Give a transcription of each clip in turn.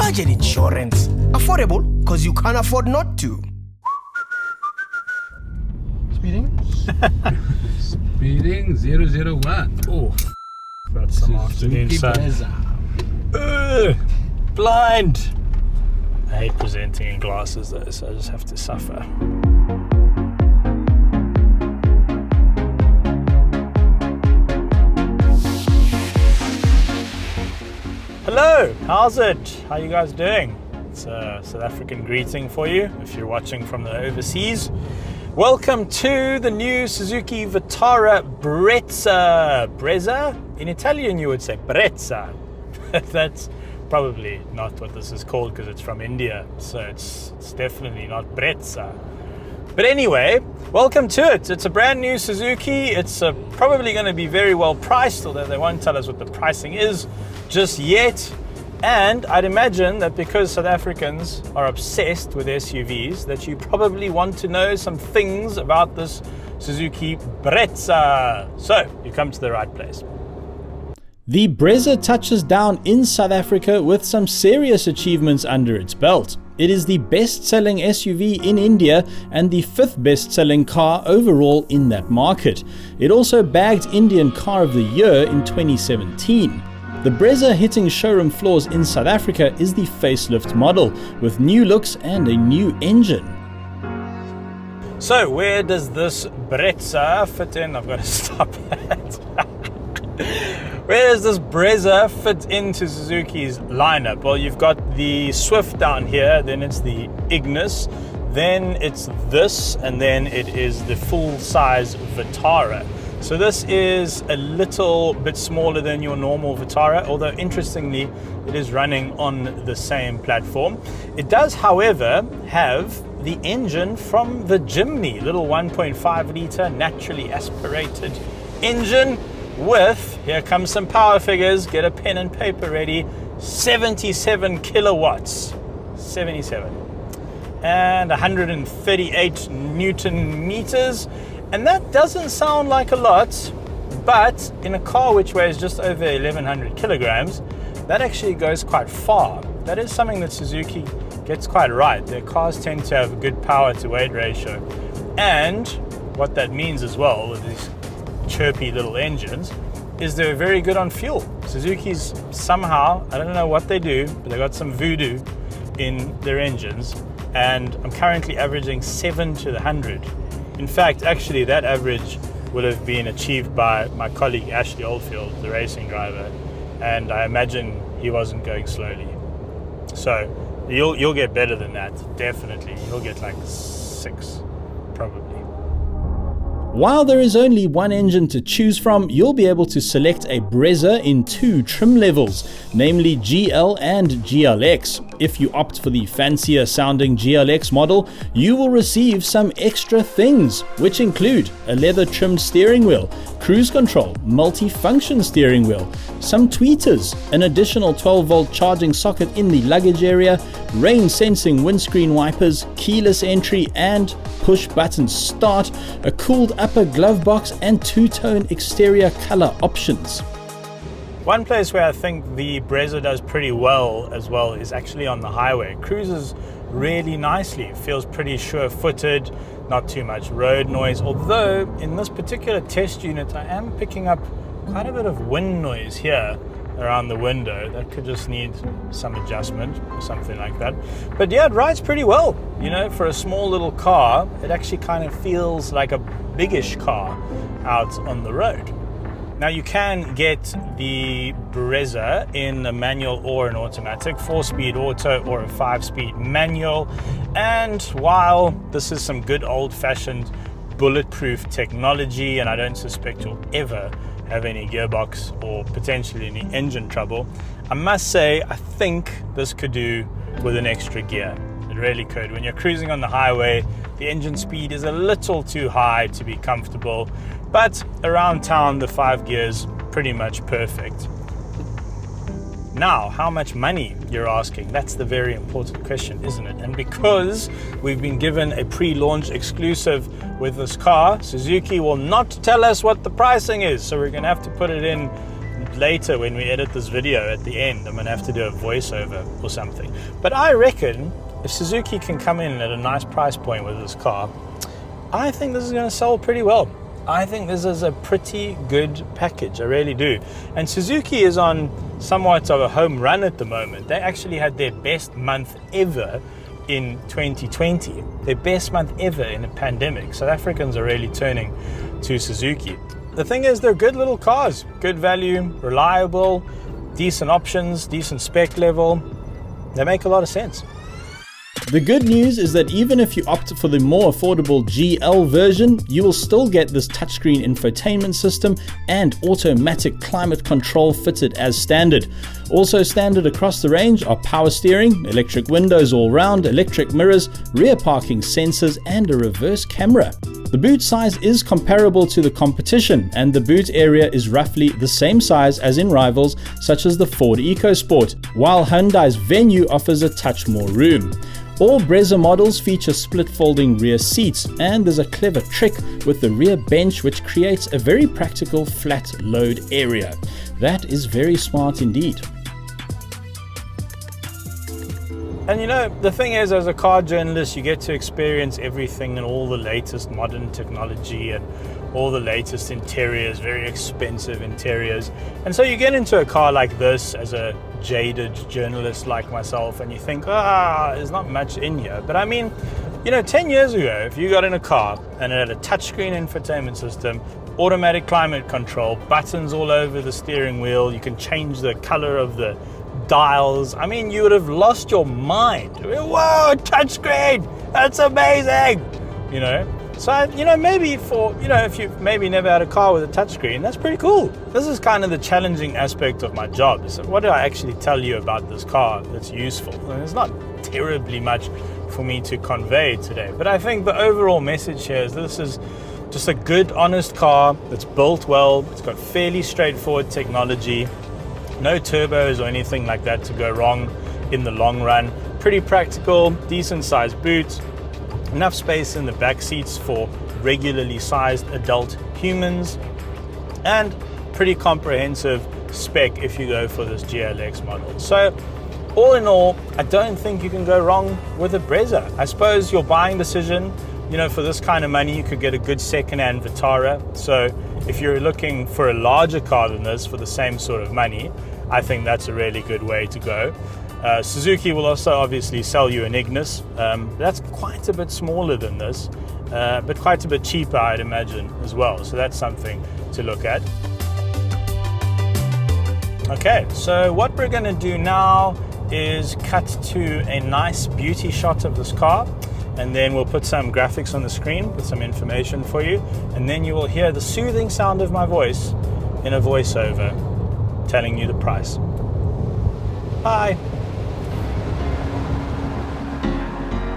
budget insurance. Affordable because you can't afford not to. Speeding? Speeding 001. Oh, got some afternoon Suzuki sun. Brezza. Blind. I hate presenting in glasses though, so I just have to suffer. Hello, how's it? How you guys doing? It's a South African greeting for you if you're watching from the overseas. Welcome to the new Suzuki Vitara Brezza. In Italian you would say Brezza. That's probably not what this is called because it's from India, so it's definitely not Brezza. But anyway, welcome to it. It's a brand new Suzuki. It's probably going to be very well priced, although they won't tell us what the pricing is just yet. And I'd imagine that because South Africans are obsessed with SUVs, that you probably want to know some things about this Suzuki Brezza. So you come to the right place. The Brezza touches down in South Africa with some serious achievements under its belt. It is the best-selling SUV in India and the 5th best-selling car overall in that market. It also bagged Indian Car of the Year in 2017. The Brezza hitting showroom floors in South Africa is the facelift model, with new looks and a new engine. So where does this Brezza fit in? I've got to stop that. Where does this Brezza fit into Suzuki's lineup? Well, you've got the Swift down here, then it's the Ignis, then it's this, and then it is the full-size Vitara. So this is a little bit smaller than your normal Vitara, although interestingly, it is running on the same platform. It does, however, have the engine from the Jimny, little 1.5 litre naturally aspirated engine with, here comes some power figures, get a pen and paper ready, 77 kilowatts, 77, and 138 Newton meters. And that doesn't sound like a lot, but in a car which weighs just over 1100 kilograms, that actually goes quite far. That is something that Suzuki gets quite right. Their cars tend to have a good power to weight ratio. And what that means as well with these chirpy little engines is they're very good on fuel. Suzuki's somehow, I don't know what they do, but they got some voodoo in their engines. And I'm currently averaging 7 to the 100. In fact, actually, that average would have been achieved by my colleague Ashley Oldfield, the racing driver, and I imagine he wasn't going slowly. So you'll get better than that, definitely. You'll get like 6, probably. While there is only one engine to choose from, you'll be able to select a Brezza in 2 trim levels, namely GL and GLX. If you opt for the fancier sounding GLX model, you will receive some extra things, which include a leather trimmed steering wheel, cruise control, multi-function steering wheel, some tweeters, an additional 12-volt charging socket in the luggage area, rain sensing windscreen wipers, keyless entry and push button start, a cooled upper glove box and 2-tone exterior color options. One place where I think the Brezza does pretty well as well is actually on the highway. It cruises really nicely, it feels pretty sure-footed, not too much road noise, although in this particular test unit I am picking up quite a bit of wind noise here around the window. That could just need some adjustment or something like that. But yeah, it rides pretty well. You know, for a small little car, it actually kind of feels like a biggish car out on the road. Now you can get the Brezza in a manual or an automatic, 4-speed auto or a 5-speed manual. And while this is some good old-fashioned bulletproof technology, and I don't suspect you'll ever have any gearbox or potentially any engine trouble, I must say I think this could do with an extra gear. It really could. When you're cruising on the highway, the engine speed is a little too high to be comfortable, but around town the 5 gears pretty much perfect. Now, how much money, you're asking? That's the very important question, isn't it? And because we've been given a pre-launch exclusive with this car, Suzuki will not tell us what the pricing is. So we're going to have to put it in later when we edit this video at the end, I'm going to have to do a voiceover or something. But I reckon if Suzuki can come in at a nice price point with this car, I think this is going to sell pretty well. I think this is a pretty good package, I really do. And Suzuki is on somewhat of a home run at the moment. They actually had their best month ever in 2020, their best month ever in a pandemic. South Africans are really turning to Suzuki. The thing is, they're good little cars, good value, reliable, decent options, decent spec level. They make a lot of sense. The good news is that even if you opt for the more affordable GL version, you will still get this touchscreen infotainment system and automatic climate control fitted as standard. Also standard across the range are power steering, electric windows all round, electric mirrors, rear parking sensors and a reverse camera. The boot size is comparable to the competition, and the boot area is roughly the same size as in rivals such as the Ford EcoSport, while Hyundai's Venue offers a touch more room. All Brezza models feature split folding rear seats, and there's a clever trick with the rear bench which creates a very practical flat load area. That is very smart indeed. And you know, the thing is, as a car journalist, you get to experience everything and all the latest modern technology and all the latest interiors, very expensive interiors. And so you get into a car like this as a jaded journalist like myself and you think, there's not much in here. But I mean, you know, 10 years ago, if you got in a car and it had a touchscreen infotainment system, automatic climate control, buttons all over the steering wheel, you can change the color of the dials, I mean, you would have lost your mind. Whoa, touchscreen, that's amazing, you know. So, you know, maybe for, you know, if you've maybe never had a car with a touchscreen, that's pretty cool. This is kind of the challenging aspect of my job. So what do I actually tell you about this car that's useful? And there's not terribly much for me to convey today, but I think the overall message here is this is just a good, honest car that's built well. It's got fairly straightforward technology, no turbos or anything like that to go wrong in the long run. Pretty practical, decent sized boot, enough space in the back seats for regularly sized adult humans, and pretty comprehensive spec if you go for this GLX model. So all in all, I don't think you can go wrong with a Brezza. I suppose your buying decision, you know, for this kind of money, you could get a good second-hand Vitara. So if you're looking for a larger car than this for the same sort of money, I think that's a really good way to go. Suzuki will also obviously sell you an Ignis. That's quite a bit smaller than this, but quite a bit cheaper, I'd imagine, as well. So that's something to look at. Okay, so what we're going to do now is cut to a nice beauty shot of this car, and then we'll put some graphics on the screen with some information for you, and then you will hear the soothing sound of my voice in a voiceover telling you the price. Bye.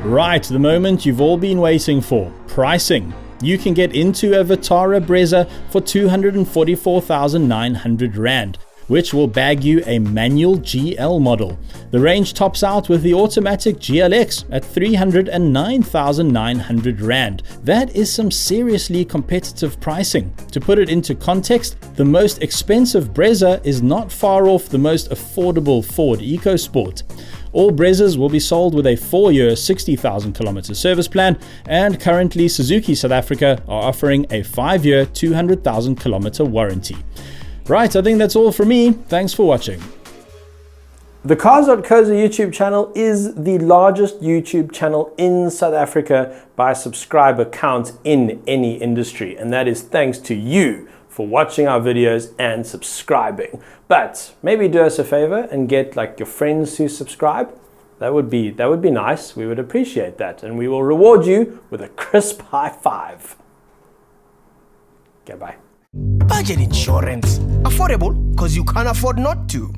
Right, the moment you've all been waiting for, pricing. You can get into a Vitara Brezza for 244,900 Rand, which will bag you a manual GL model. The range tops out with the automatic GLX at 309,900 Rand. That is some seriously competitive pricing. To put it into context, the most expensive Brezza is not far off the most affordable Ford EcoSport. All Brezzas will be sold with a 4-year 60,000 kilometer service plan, and currently Suzuki South Africa are offering a 5-year 200,000 kilometer warranty. Right, I think that's all from me. Thanks for watching. The Cars.co.za YouTube channel is the largest YouTube channel in South Africa by subscriber count in any industry, and that is thanks to you for watching our videos and subscribing. But maybe do us a favor and get like your friends to subscribe. That would be nice. We would appreciate that, and we will reward you with a crisp high five. Okay, bye. Budget insurance. Affordable because you can't afford not to.